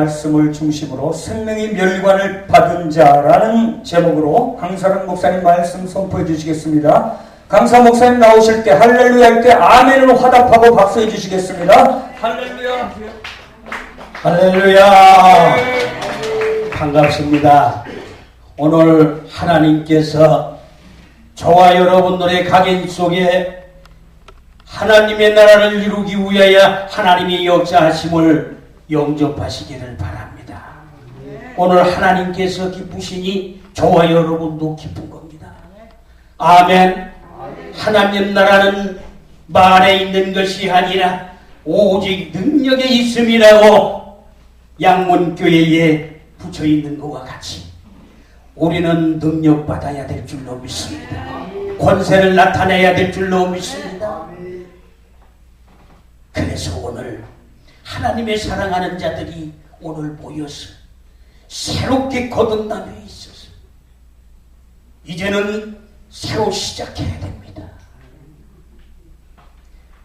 말씀을 중심으로 생명의 멸관을 받은 자라는 제목으로 강사랑 목사님 말씀 선포해 주시겠습니다. 강사 목사님 나오실 때 할렐루야 할 때 아멘으로 화답하고 박수해 주시겠습니다. 할렐루야. 할렐루야. 반갑습니다. 오늘 하나님께서 저와 여러분들의 각인 속에 하나님의 나라를 이루기 위하여 하나님의 역사하심을 영접하시기를 바랍니다. 오늘 하나님께서 기쁘시니 저와 여러분도 기쁜 겁니다. 아멘. 하나님 나라는 말에 있는 것이 아니라 오직 능력에 있음이라고 양문교회에 붙여있는 것과 같이 우리는 능력받아야 될 줄로 믿습니다. 권세를 나타내야 될 줄로 믿습니다. 그래서 오늘 하나님의 사랑하는 자들이 오늘 모여서 새롭게 거듭남에 있어서 이제는 새로 시작해야 됩니다.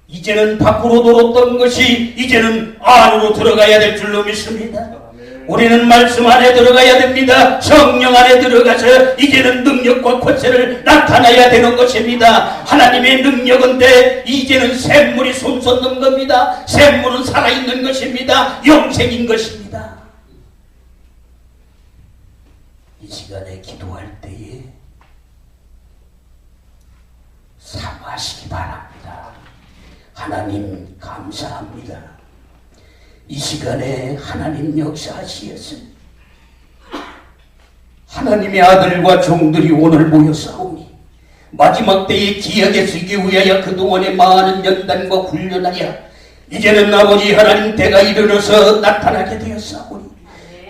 이제는 밖으로 돌았던 것이 이제는 안으로 들어가야 될 줄로 믿습니다. 우리는 말씀 안에 들어가야 됩니다. 성령 안에 들어가서 이제는 능력과 권세를 나타내야 되는 것입니다. 하나님의 능력인데 이제는 샘물이 솟는 겁니다. 샘물은 살아있는 것입니다. 영생인 것입니다. 이 시간에 기도할 때에 사모하시기 바랍니다. 하나님 감사합니다. 이 시간에 하나님 역사하시었으니 하나님의 아들과 종들이 오늘 모여싸우니 마지막 때에 기약에 쓰기 위하여 그동안의 많은 연단과 훈련하여 이제는 아버지 하나님 때가 이르러서 나타나게 되었사오니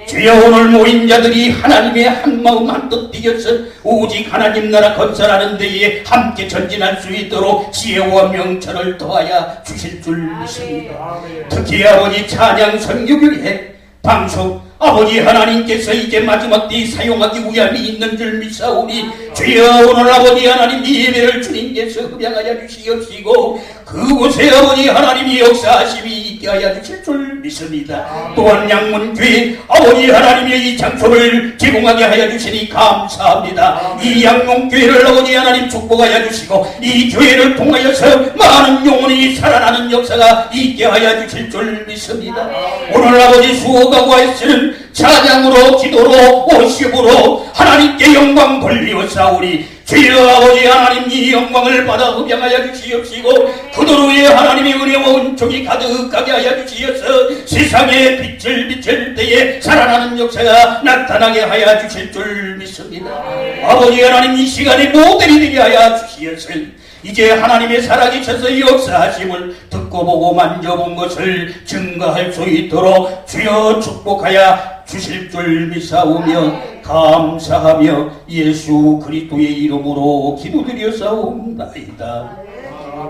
주여 오늘 모인 자들이 하나님의 한마음 한뜻 되어서 오직 하나님 나라 건설하는 데에 함께 전진할 수 있도록 지혜와 명철을 더하여 주실 줄 믿습니다. 특히 아버지 찬양 선교교회 방송 아버지 하나님께서 이제 마지막 때에 사용하기 위함이 있는 줄 믿사오니 주여 오늘 아버지 하나님 이 예배를 주님께서 흡양하여 주시옵시고 그곳에 아버지 하나님이 역사하심이 있게 하여 주실 줄 믿습니다. 또한 양문교회 아버지 하나님의 이 장소를 제공하게 하여 주시니 감사합니다. 이 양문교회를 아버지 하나님 축복하여 주시고 이 교회를 통하여서 많은 영혼이 살아나는 역사가 있게 하여 주실 줄 믿습니다. 오늘 아버지 수호가 구하시는 찬양으로 기도로 오십으로 하나님께 영광 돌리었사오니 주여 아버지 하나님 이 영광을 받아 흡양하여 주시옵시고 그도로의 하나님의 은혜와 은총이 가득하게 하여 주시어서 세상에 빛을 비칠 때에 살아나는 역사가 나타나게 하여 주실 줄 믿습니다. 아버지 하나님 이 시간에 모델이 되게 하여 주시었으니 이제 하나님의 살아계셔서 역사하심을 듣고 보고 만져본 것을 증거할 수 있도록 주여 축복하여 주실 줄 믿사오며 감사하며 예수 그리스도의 이름으로 기도드렸사옵나이다.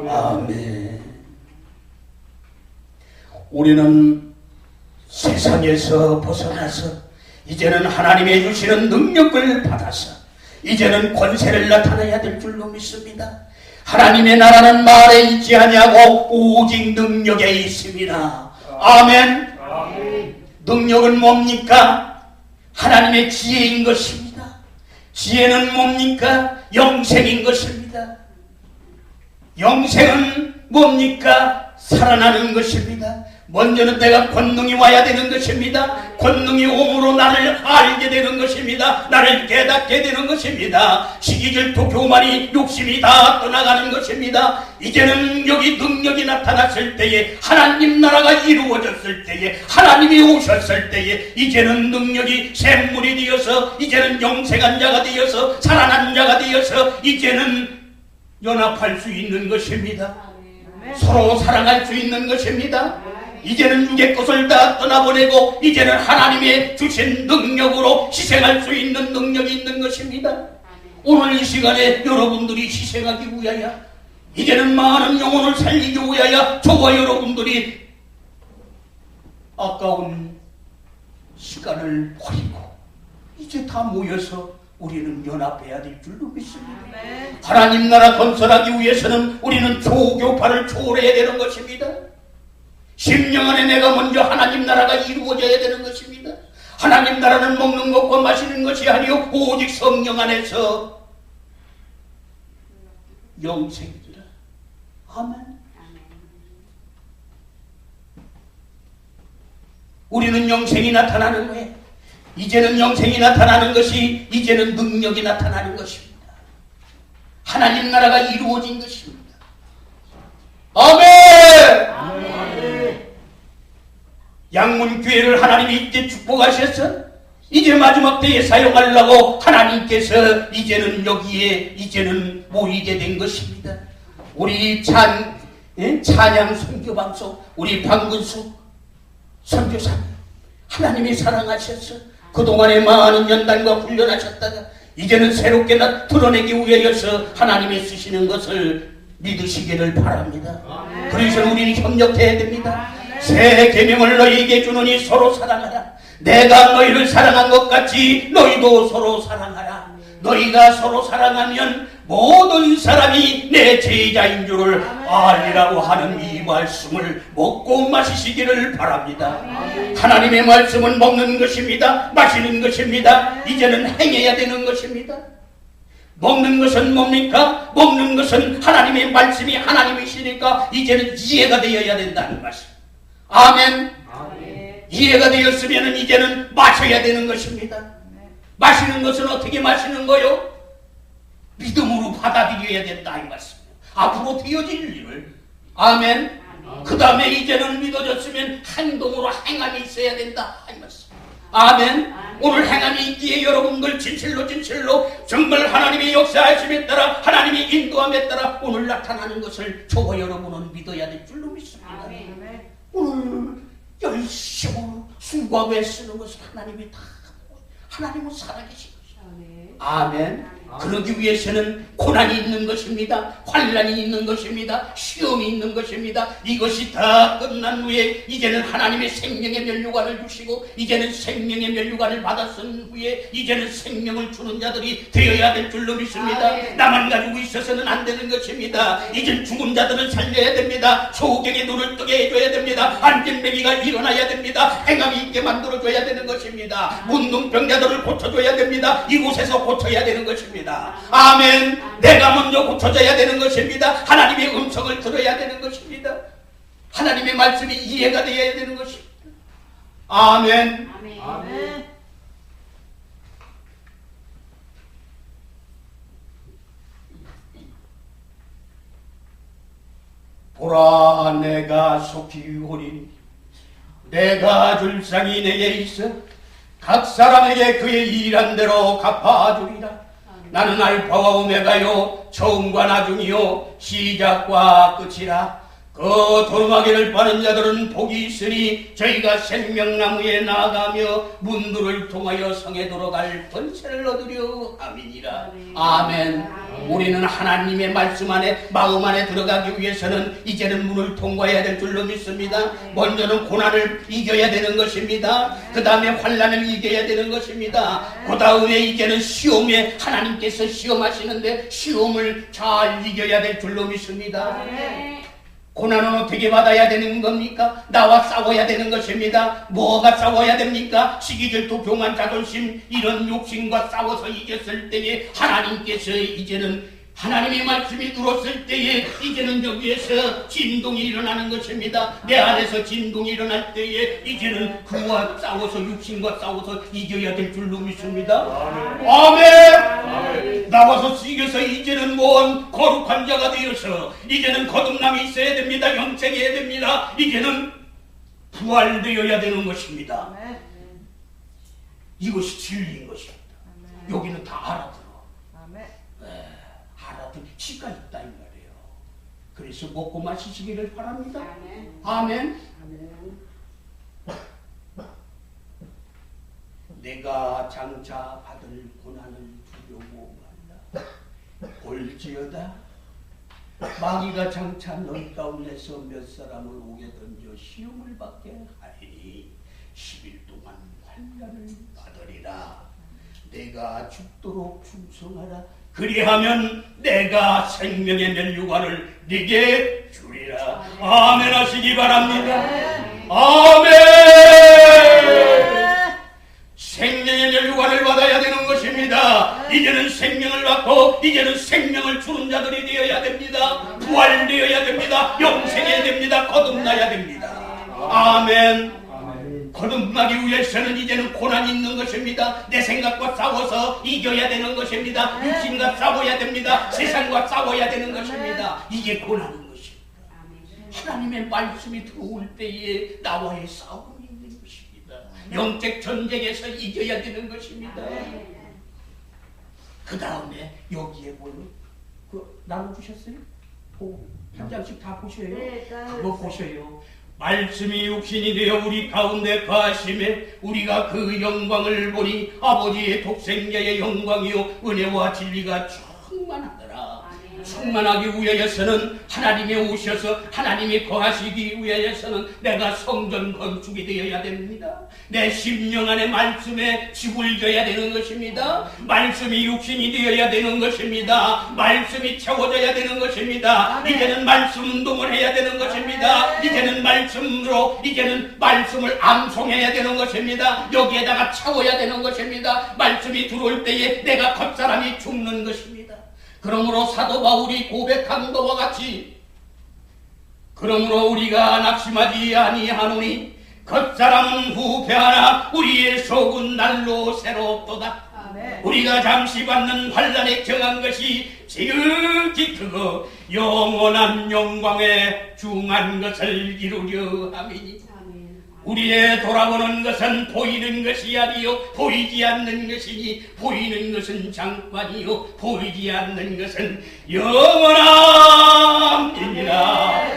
아멘. 우리는 세상에서 벗어나서 이제는 하나님의 주시는 능력을 받아서 이제는 권세를 나타내야 될 줄로 믿습니다. 하나님의 나라는 말에 있지 아니하고 오직 능력에 있습니다. 아멘. 능력은 뭡니까? 하나님의 지혜인 것입니다. 지혜는 뭡니까? 영생인 것입니다. 영생은 뭡니까? 살아나는 것입니다. 먼저는 내가 권능이 와야 되는 것입니다. 권능이 오므로 나를 알게 되는 것입니다. 나를 깨닫게 되는 것입니다. 시기질투 교만이 욕심이 다 떠나가는 것입니다. 이제는 여기 능력이 나타났을 때에 하나님 나라가 이루어졌을 때에 하나님이 오셨을 때에 이제는 능력이 샘물이 되어서 이제는 영생한 자가 되어서 살아난 자가 되어서 이제는 연합할 수 있는 것입니다. 서로 사랑할 수 있는 것입니다. 이제는 육의 것을 다 떠나보내고 이제는 하나님의 주신 능력으로 희생할 수 있는 능력이 있는 것입니다. 오늘 이 시간에 여러분들이 희생하기 위하여 이제는 많은 영혼을 살리기 위하여 저와 여러분들이 아까운 시간을 버리고 이제 다 모여서 우리는 연합해야 될 줄로 믿습니다. 하나님 나라 건설하기 위해서는 우리는 조교파를 초월해야 되는 것입니다. 10년 안에 내가 먼저 하나님 나라가 이루어져야 되는 것입니다. 하나님 나라는 먹는 것과 마시는 것이 아니요 오직 성령 안에서 영생이라. 아멘. 우리는 영생이 나타나는 거예요. 이제는 영생이 나타나는 것이 이제는 능력이 나타나는 것입니다. 하나님 나라가 이루어진 것입니다. 아멘. 아멘. 양문교회를 하나님이 이제 축복하셔서 이제 마지막 때에 사용하려고 하나님께서 이제는 여기에 이제는 모이게 된 것입니다. 우리 찬양 선교방송 우리 방근수 선교사님 하나님이 사랑하셔서 그동안에 많은 연단과 훈련하셨다가 이제는 새롭게 드러내기 위하여서 하나님이 쓰시는 것을 믿으시기를 바랍니다. 그래서 우리는 협력해야 됩니다. 새 계명을 너희에게 주노니 서로 사랑하라. 내가 너희를 사랑한 것 같이 너희도 서로 사랑하라. 너희가 서로 사랑하면 모든 사람이 내 제자인 줄을 알리라고 하는 이 말씀을 먹고 마시시기를 바랍니다. 하나님의 말씀은 먹는 것입니다. 마시는 것입니다. 이제는 행해야 되는 것입니다. 먹는 것은 뭡니까? 먹는 것은 하나님의 말씀이 하나님이시니까 이제는 이해가 되어야 된다는 말씀. 아멘. 이해가 되었으면 이제는 마셔야 되는 것입니다. 마시는 것은 어떻게 마시는 거요? 믿음으로 받아들여야 된다 이 말씀이에요. 앞으로 되어질 일을. 아멘. 그 다음에 이제는 믿어졌으면 행동으로 행함이 있어야 된다 이 말씀. 아멘. 오늘 행함이 있기에 여러분들 진실로 정말 하나님의 역사하심에 따라 하나님의 인도함에 따라 오늘 나타나는 것을 저와 여러분은 믿어야 될 줄로 믿습니다. 오늘 열심으로 수고하고 애쓰는 것은 하나님이 다 하나님은 살아계신 것이죠. 아멘. 그러기 위해서는 고난이 있는 것입니다. 환난이 있는 것입니다. 시험이 있는 것입니다. 이것이 다 끝난 후에 이제는 하나님의 생명의 면류관을 주시고 이제는 생명의 면류관을 받았은 후에 이제는 생명을 주는 자들이 되어야 될 줄로 믿습니다. 나만 가지고 있어서는 안 되는 것입니다. 이제 죽은 자들은 살려야 됩니다. 소경의 눈을 뜨게 해줘야 됩니다. 안진뱅이가 일어나야 됩니다. 행함이 있게 만들어줘야 되는 것입니다. 문둥병자들을 고쳐줘야 됩니다. 이곳에서 고쳐야 되는 것입니다. 아멘. 내가 먼저 고쳐져야 되는 것입니다. 하나님의 음성을 들어야 되는 것입니다. 하나님의 말씀이 이해가 되어야 되는 것입니다. 아멘. 아멘. 보라 내가 속히 오리니 내가 줄 상이 내게 있어 각 사람에게 그의 일한 대로 갚아주리라. 나는 알파와 오메가요 처음과 나중이요 시작과 끝이라. 그 도루마기를 파는 자들은 복이 있으니 저희가 생명나무에 나아가며 문들을 통하여 성에 들어갈 번체를 얻으려 함이니라. 아멘. 우리는 하나님의 말씀 안에 마음 안에 들어가기 위해서는 이제는 문을 통과해야 될 줄로 믿습니다. 먼저는 고난을 이겨야 되는 것입니다. 그 다음에 환난을 이겨야 되는 것입니다. 그 다음에 이제는 시험에 하나님께서 시험하시는데 시험을 잘 이겨야 될 줄로 믿습니다. 고난은 어떻게 받아야 되는 겁니까? 나와 싸워야 되는 것입니다. 뭐가 싸워야 됩니까? 시기질투, 교만, 자존심 이런 욕심과 싸워서 이겼을 때에 하나님께서 이제는 하나님의 말씀이 들었을 때에 이제는 여기에서 진동이 일어나는 것입니다. 내 안에서 진동이 일어날 때에 이제는 그와 싸워서 육신과 싸워서 이겨야 될 줄로 믿습니다. 아멘. 나와서 이겨서 이제는 뭔 거룩한 자가 되어서 이제는 거듭남이 있어야 됩니다. 영생해야 됩니다. 이제는 부활되어야 되는 것입니다. 이것이 진리인 것입니다. 여기는 다 알아들어. 치가 있다 이 말이에요. 그래서 먹고 마시시기를 바랍니다. 아멘. 내가 장차 받을 고난을 두려워 말라. 볼지어다 마귀가 장차 너희 가운데서 몇 사람을 오게 던져 시험을 받게 하리니 10일 동안 환난을 받으리라. 내가 죽도록 충성하라. 그리하면 내가 생명의 면류관을 네게 주리라. 아멘 하시기 바랍니다. 아멘. 생명의 멸류관을 받아야 되는 것입니다. 이제는 생명을 받고 이제는 생명을 주는 자들이 되어야 됩니다. 부활되어야 됩니다. 영생해야 됩니다. 거듭나야 됩니다. 아멘. 거듭나기 위해서는 이제는 고난이 있는 것입니다. 내 생각과 싸워서 이겨야 되는 것입니다. 육신과 싸워야 됩니다. 세상과 싸워야 되는 것입니다. 이게 고난인 것입니다. 하나님의 말씀이 들어올 때에 나와의 싸움이 있는 것입니다. 영적 전쟁에서 이겨야 되는 것입니다. 그 다음에 여기에 보면 나눠주셨어요? 한 장씩 다 보셔요. 그거 보셔요. 말씀이 육신이 되어 우리 가운데 거하심에 우리가 그 영광을 보니 아버지의 독생자의 영광이요 은혜와 진리가 충만하더라. 충만하기 위하여서는 하나님이 오셔서 하나님이 거하시기 위하여서는 내가 성전 건축이 되어야 됩니다. 내 심령 안에 말씀에 집을 져야 되는 것입니다. 말씀이 육신이 되어야 되는 것입니다. 말씀이 채워져야 되는 것입니다. 이제는 말씀 운동을 해야 되는 것입니다. 이제는 말씀으로 이제는 말씀을 암송해야 되는 것입니다. 여기에다가 채워야 되는 것입니다. 말씀이 들어올 때에 내가 겉사람이 죽는 것입니다. 그러므로 사도 바울이 고백한 것과 같이 그러므로 우리가 낙심하지 아니하노니 겉사람은 후패하나 우리의 속은 날로 새롭도다. 우리가 잠시 받는 환난에 경한 것이 지극히 크고 영원한 영광에 중한 것을 이루려 함이니 우리의 돌아보는 것은 보이는 것이 아니요 보이지 않는 것이니 보이는 것은 잠깐이요 보이지 않는 것은 영원함이니라.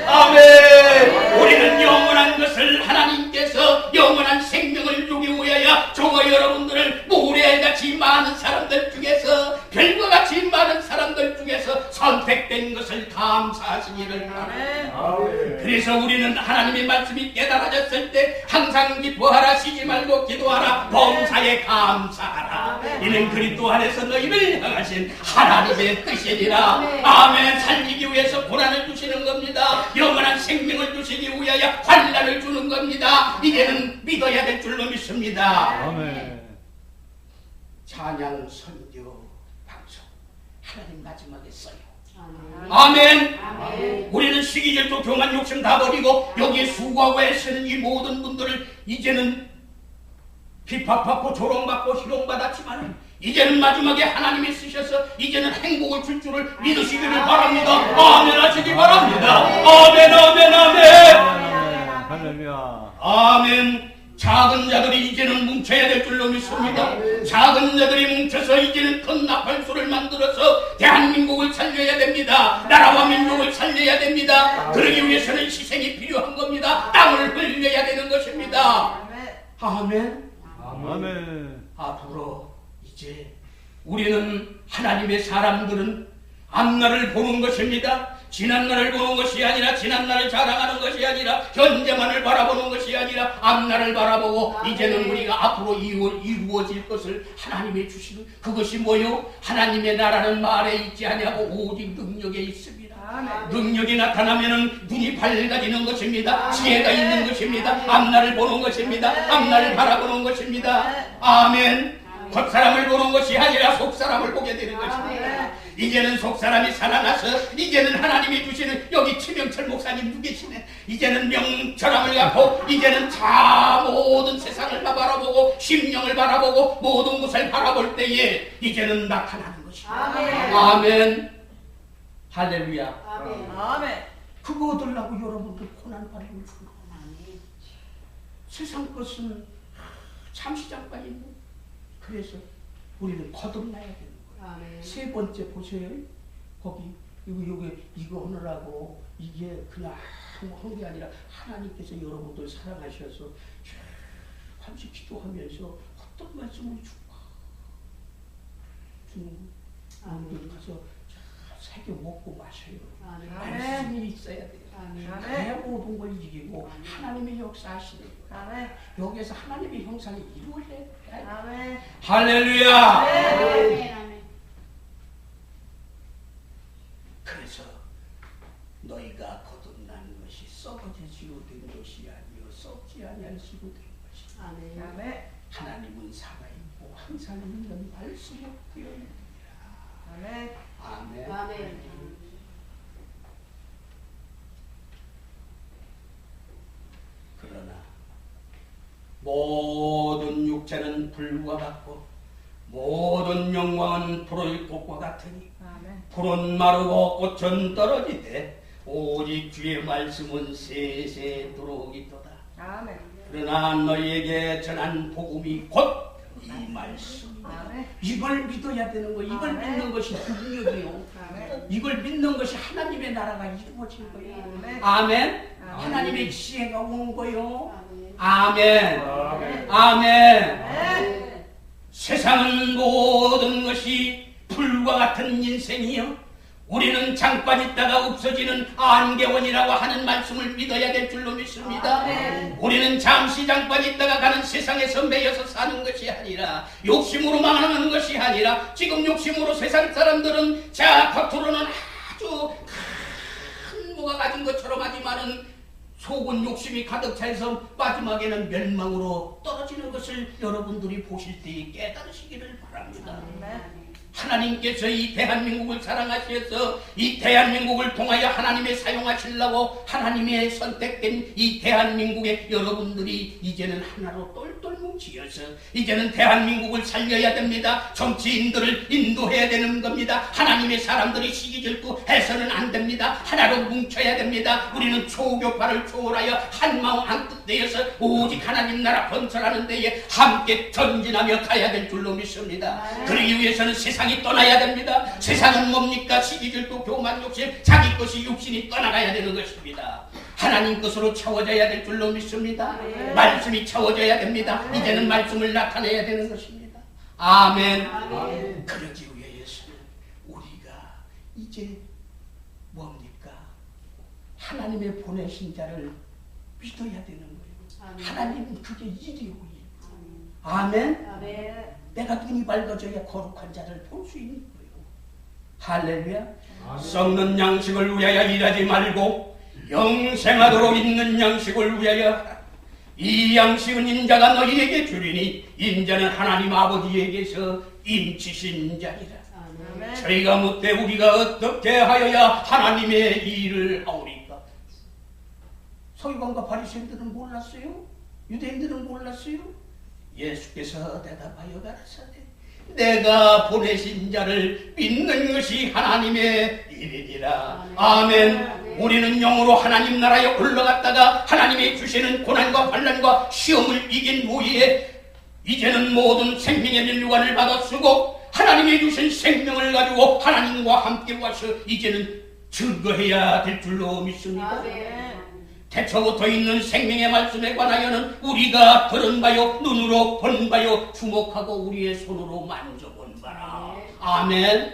아멘. 우리는 영원한 것을 하나님께서 영원한 생명을 주기 위하여 저와 여러분들을 모래같이 많은 사람들 중에서 별과 같이 많은 사람들 중에서 선택된 것을 감사하시기를 바랍니다. 그래서 우리는 하나님의 말씀이 깨달아졌을 때 항상 기뻐하라, 쉬지 말고 기도하라, 범사에 감사하라. 이는 그리스도 안에서 너희를 향하신 하나님의 뜻이니라. 아멘. 살리기 위해서 고난을 주시는 겁니다. 영원한 생명을 주시기 위하여 환난을 주는 겁니다. 이제는 믿어야 될 줄로 믿습니다. 아멘. 찬양, 선교, 방송 하나님 마지막에 써요. 아멘. 아멘. 우리는 시기질투, 교만, 욕심 다 버리고 여기에 수고하고 애쓰는 이 모든 분들을 이제는 비판받고 조롱받고 희롱받았지만 이제는 마지막에 하나님이 쓰셔서 이제는 행복을 줄 줄을 믿으시기를 바랍니다. 아멘 하시기 바랍니다. 아멘 아멘 아멘. 할렐루야. 아멘. 작은 자들이 이제는 뭉쳐야 될 줄로 믿습니다. 작은 자들이 뭉쳐서 이제는 큰 나팔소를 만들어서 대한민국을 살려야 됩니다. 나라와 민족을 살려야 됩니다. 그러기 위해서는 희생이 필요한 겁니다. 땀을 흘려야 되는 것입니다. 아멘. 아멘. 앞으로 이제 우리는 하나님의 사람들은 앞날을 보는 것입니다. 지난날을 보는 것이 아니라 지난날을 자랑하는 것이 아니라 현재만을 바라보는 것이 아니라 앞날을 바라보고 이제는 우리가 앞으로 이루어질 것을 하나님이 주시는 그것이 뭐요? 하나님의 나라는 말에 있지 아니하고 오직 능력에 있습니다. 능력이 나타나면은 눈이 밝아지는 것입니다. 지혜가 있는 것입니다. 앞날을 보는 것입니다. 앞날을 바라보는 것입니다. 아멘. 겉사람을 보는 것이 아니라 속사람을 보게 되는 것입니다. 이제는 속사람이 살아나서 이제는 하나님이 주시는 여기 최명철 목사님도 계시네. 이제는 명철함을 갖고 이제는 다 모든 세상을 다 바라보고 심령을 바라보고 모든 것을 바라볼 때에 이제는 나타나는 것입니다. 아멘. 아멘. 할렐루야. 아멘. 아멘. 그거 얻으려고 여러분들 고난받는 거구나. 세상 것은 잠시 잠깐이고 그래서 우리는 거듭나야 되는 거예요. 아멘. 세 번째 보세요. 거기 이거 하느라고 이게 그냥 한 게 아니라 하나님께서 여러분들 사랑하셔서 잠시 기도하면서 어떤 말씀을 주는 분들 가서 새겨 먹고 마셔요. 말씀이 있어야 돼요. 그래야 모든 걸 이기고 하나님의 역사하시는 거예요. 여기에서 하나님의 형상이 이루어져야 돼요. 할렐루야. 그래서 너희가 거듭난 것이 썩어지지로 된 것이 아니요 죽지 아니하시고 된 것이다. 아멘. 하나님은 살아있고 항상 있는 말씀이 되어있느니라. 아멘. 아멘. 아멘. 그러나 모든 육체는 불과 같고 모든 영광은 불의 꽃과 같으니 아멘. 풀은 마르고 꽃은 떨어지되 오직 주의 말씀은 세세 들어오기도다. 아멘. 그러나 너희에게 전한 복음이 곧 이 말씀. 아멘. 이걸 믿어야 되는 거예요. 이걸 아멘. 믿는 것이 능력이요. 아멘. 이걸 믿는 것이 하나님의 나라가 이루어진 거예요. 아멘. 아멘. 아멘. 하나님의 지혜가 온 거요. 아멘. 아멘. 아멘. 아멘. 세상은 모든 것이 불과 같은 인생이요. 우리는 잠깐 있다가 없어지는 안개원이라고 하는 말씀을 믿어야 될 줄로 믿습니다. 아멘. 우리는 잠시 잠깐 있다가 가는 세상에서 매여서 사는 것이 아니라 욕심으로 망하는 것이 아니라 지금 욕심으로 세상 사람들은 자 겉으로는 아주 큰 뭐가 가진 것처럼 하지만은 속은 욕심이 가득 차서 마지막에는 멸망으로 떨어지는 것을 여러분들이 보실 때에 깨달으시기를 바랍니다. 아멘. 하나님께서 이 대한민국을 사랑하셔서 이 대한민국을 통하여 하나님의 사용하시려고 하나님의 선택된 이 대한민국의 여러분들이 이제는 하나로 똘똘 뭉치어서 이제는 대한민국을 살려야 됩니다. 정치인들을 인도해야 되는 겁니다. 하나님의 사람들이 시기질투 해서는 안 됩니다. 하나로 뭉쳐야 됩니다. 우리는 초교파를 초월하여 한마음 한뜻 되어서 오직 하나님 나라 건설하는 데에 함께 전진하며 가야 될 줄로 믿습니다. 그러기 위해서는 세상이 떠나야 됩니다. 세상은 뭡니까? 시기질투, 교만, 욕심, 자기 것이 육신이 떠나가야 되는 것입니다. 하나님 것으로 채워져야 될 줄로 믿습니다. 말씀이 채워져야 됩니다. 이제는 말씀을 나타내야 되는 것입니다. 아멘. 아멘. 그러기 위해서는 우리가 이제 뭡니까? 하나님의 보내신 자를 믿어야 되는 거예요. 아멘. 하나님은 그게 일이에요. 아멘. 아멘. 내가 눈이 밝아져야 거룩한 자를 볼 수 있는 거예요. 할렐루야. 썩는 양식을 위하여 일하지 말고 영생하도록 있는 양식을 위하여 하라. 이 양식은 인자가 너희에게 주리니 인자는 하나님 아버지에게서 임치신 자니라. 아멘. 저희가 묻되 우리가 어떻게 하여야 하나님의 일을 하오리까? 서기관과 바리새인들은 몰랐어요? 유대인들은 몰랐어요? 예수께서 대답하여 가라사대 내가 보내신 자를 믿는 것이 하나님의 일이니라. 아멘. 우리는 영으로 하나님 나라에 올라갔다가 하나님이 주시는 고난과 환난과 시험을 이긴 후에 이제는 모든 생명의 면류관을 받아 쓰고 하나님이 주신 생명을 가지고 하나님과 함께 와서 이제는 증거해야 될 줄로 믿습니다. 태초부터 있는 생명의 말씀에 관하여는 우리가 들은 바요 눈으로 본 바요 주목하고 우리의 손으로 만져본 바라. 아멘.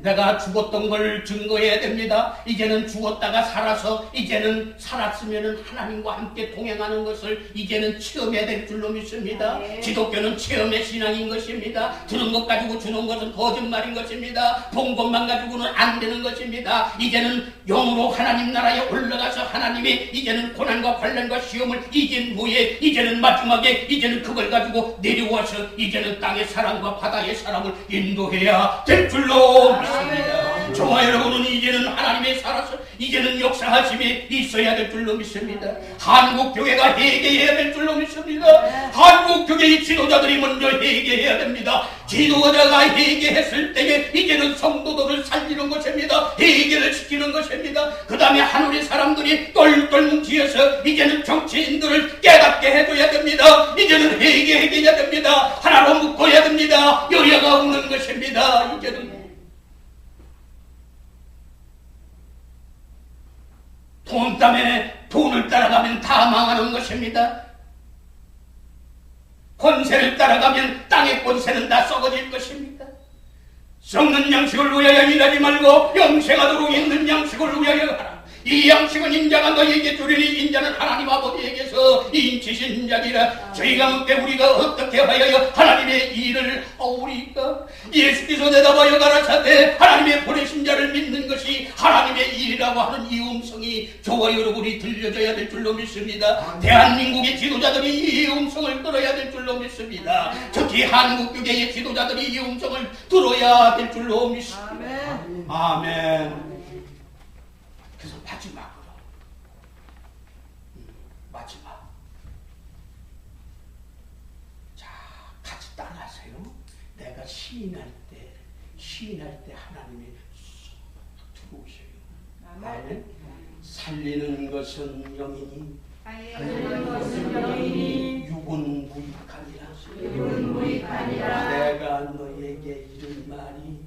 내가 죽었던 걸 증거해야 됩니다. 이제는 죽었다가 살아서 이제는 살았으면 하나님과 함께 동행하는 것을 이제는 체험해야 될 줄로 믿습니다. 기독교는 체험의 신앙인 것입니다. 들은 것 가지고 주는 것은 거짓말인 것입니다. 본 것만 가지고는 안 되는 것입니다. 이제는 영으로 하나님 나라에 올라가서 하나님이 이제는 고난과 환난과 시험을 이긴 후에 이제는 마지막에 이제는 그걸 가지고 내려와서 이제는 땅의 사람과 바다의 사람을 인도해야 될 줄로 믿습니다. 저와 여러분은 이제는 하나님의 살아서 이제는 역사하심이 있어야 될 줄로 믿습니다. 한국교회가 회개해야 될 줄로 믿습니다. 한국교회의 지도자들이 먼저 회개해야 됩니다. 지도자가 회개했을 때에 이제는 성도들을 살리는 것입니다. 회개를 시키는 것입니다. 그 다음에 하늘의 사람들이 똘똘 뭉치어서 이제는 정치인들을 깨닫게 해줘야 됩니다. 이제는 회개해야 됩니다. 하나로 묶어야 됩니다. 여야가 없는 것입니다. 이제는 돈 때문에 돈을 따라가면 다 망하는 것입니다. 권세를 따라가면 땅의 권세는 다 썩어질 것입니다. 썩는 양식을 위하여 일하지 말고 영생하도록 있는 양식을 위하여 하라. 이 양식은 인자가 너희에게 주리니 인자는 하나님 아버지에게서 인치신 자니라. 저희가 묻되 우리가 어떻게 하여야 하나님의 일을 하오리까? 예수께서 대답하여 가라사대 하나님의 보내신 자를 믿는 것이 하나님의 일이라고 하는 이 음성이 저와 여러분이 들려져야 될 줄로 믿습니다. 대한민국의 지도자들이 이 음성을 들어야 될 줄로 믿습니다. 특히 한국교계의 지도자들이 이 음성을 들어야 될 줄로 믿습니다. 아멘. 아멘. 그래서 마지막으로 마지막 자 같이 따라하세요. 내가 시인할 때 하나님이 쏙 들어오셔요. 아멘. 살리는 것은 영이니 육은 무익하니라. 내가 너에게 이른 말이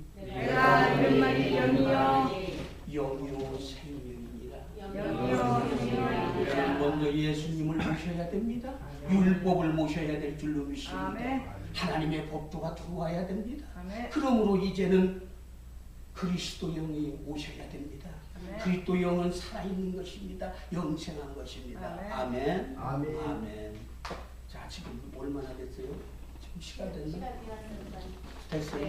영이요 생명이니라. 먼저 예수님을 모셔야 됩니다. 율법을 모셔야 될 줄로 믿습니다. 아멘. 하나님의 법도가 들어와야 됩니다. 아멘. 그러므로 이제는 그리스도 영이 오셔야 됩니다. 아멘. 그리스도 영은 살아있는 것입니다. 영생한 것입니다. 아멘. 아멘. 아멘. 자, 지금 얼마나 됐어요? 지금 시간 됐나? 됐어요?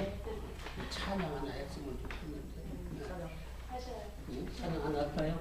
찬양 하나 했으면 좋겠는데. 찬양 하나 할까요?